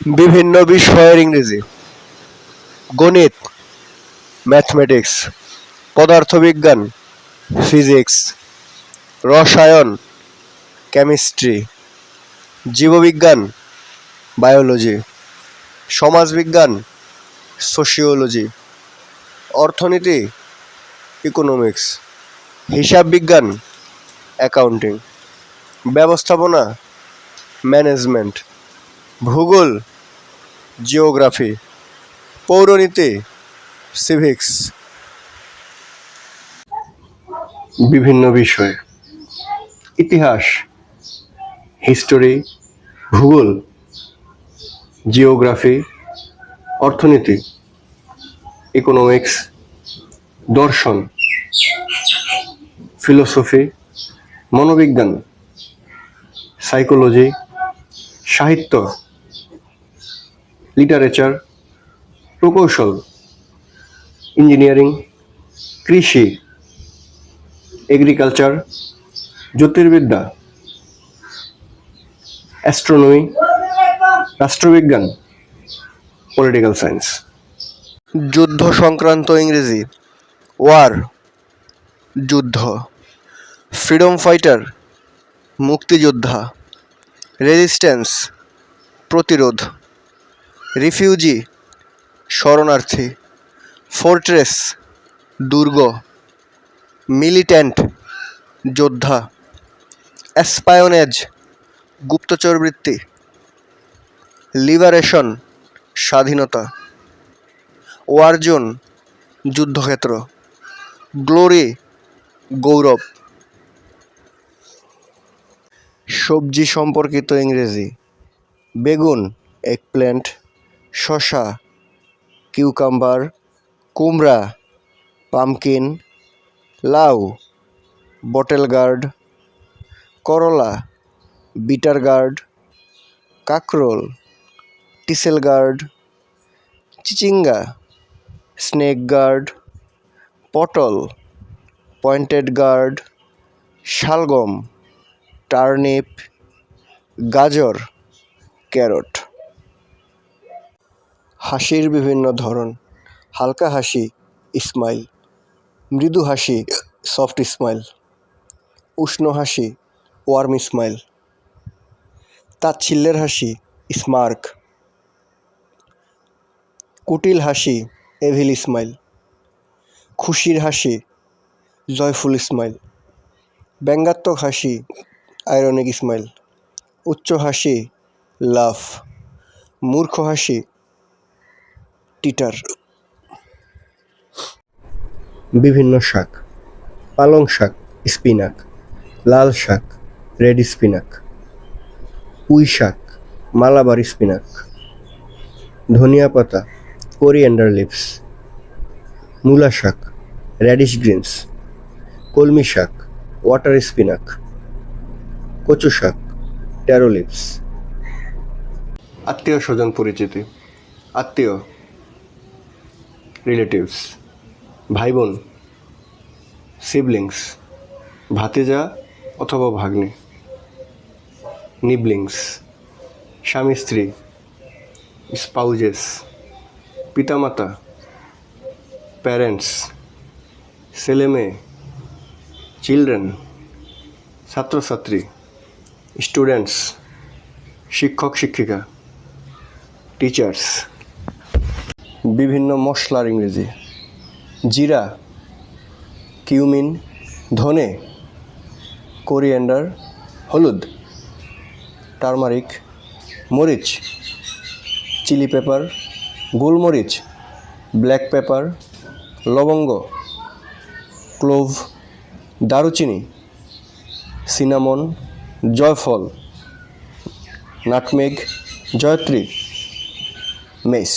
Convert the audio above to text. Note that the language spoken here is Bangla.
বিভিন্ন বিষয়ের ইংরেজি: গণিত, ম্যাথমেটিক্স; পদার্থবিজ্ঞান, ফিজিক্স; রসায়ন, কেমিস্ট্রি; জীববিজ্ঞান, বায়োলজি; সমাজবিজ্ঞান, সোশিওলজি; অর্থনীতি, ইকোনমিক্স; হিসাববিজ্ঞান, অ্যাকাউন্টিং; ব্যবস্থাপনা, ম্যানেজমেন্ট; ভূগোল, জিওগ্রাফি; পৌরনীতি, সিভিক্স। বিভিন্ন বিষয়: ইতিহাস, হিস্টোরি; ভূগোল, জিওগ্রাফি; অর্থনীতি, ইকোনমিক্স; দর্শন, ফিলোসফি; মনোবিজ্ঞান, সাইকোলজি; সাহিত্য, লিটারেচার; প্রকৌশল, ইঞ্জিনিয়ারিং; কৃষি, এগ্রিকালচার; জ্যোতির্বিদ্যা, অ্যাস্ট্রোনমি; রাষ্ট্রবিজ্ঞান, পলিটিক্যাল সায়েন্স। যুদ্ধ সংক্রান্ত ইংরেজি: ওয়ার, যুদ্ধ; ফ্রিডম ফাইটার, মুক্তিযোদ্ধা; রেজিস্ট্যান্স, প্রতিরোধ; রিফিউজি, শরণার্থী; ফোর্ট্রেস, দুর্গ; মিলিট্যান্ট, যোদ্ধা; অ্যাসপায়োনেজ, গুপ্তচরবৃত্তি; লিবারেশন, স্বাধীনতা; ওয়ারজোন, যুদ্ধক্ষেত্র; গ্লোরি, গৌরব। সবজি সম্পর্কিত ইংরেজি: বেগুন, এগপ্ল্যান্ট; শসা, কিউকাম্বার; কুমড়া, পামকিন; লাউ, বটেল গার্ড; করলা, বিটার গার্ড; কাঁকরোল, টিসেল গার্ড; চিচিঙ্গা, স্নেক গার্ড; পটল, পয়েন্টেড গার্ড; শালগম, টার্নিপ; গাজর, ক্যারট। হাসির বিভিন্ন ধরন: হালকা হাসি, স্মাইল; মৃদু হাসি, সফট স্মাইল; উষ্ণ হাসি, ওয়ার্ম স্মাইল; তাচ্ছিল্যের হাসি, স্মার্ক; কুটিল হাসি, এভিল স্মাইল; খুশির হাসি, জয়ফুল স্মাইল; ব্যঙ্গাত্মক হাসি, আইরনিক স্মাইল; উচ্চ হাসি, লাফ; মূর্খ হাসি, টিটার। বিভিন্ন শাক: পালং শাক, স্পিনাক; লাল শাক, রেড স্পিনাক; পুঁই শাক, মালাবার স্পিনাক; ধনিয়া পাতা, কোরিয়েন্ডার লিভস; মূলা শাক, র্যাডিশ গ্রিনস; কলমি শাক, ওয়াটার স্পিনাক; কচু শাক, ট্যারো লিভস। আত্মীয় স্বজন পরিচিতি: আত্মীয়, রিলেটিভস; ভাই বোন, সিবলিংস; ভাতিজা অথবা ভাগ্নে, নিবলিংস; স্বামী স্ত্রী, স্পাউজেস; পিতামাতা, প্যারেন্টস; ছেলে মেয়ে, চিলড্রেন; ছাত্রছাত্রী, স্টুডেন্টস; শিক্ষক শিক্ষিকা, টিচার্স। বিভিন্ন মশলার ইংরেজি: জিরা, কিউমিন; ধনে, কোরিয়েন্ডার; হলুদ, টারমারিক; মরিচ, চিলি পেপার; গোলমরিচ, ব্ল্যাক পেপার; লবঙ্গ, ক্লোভ; দারুচিনি, সিনামন; জয়ফল, নাটমেগ; জয়ত্রী, মেস।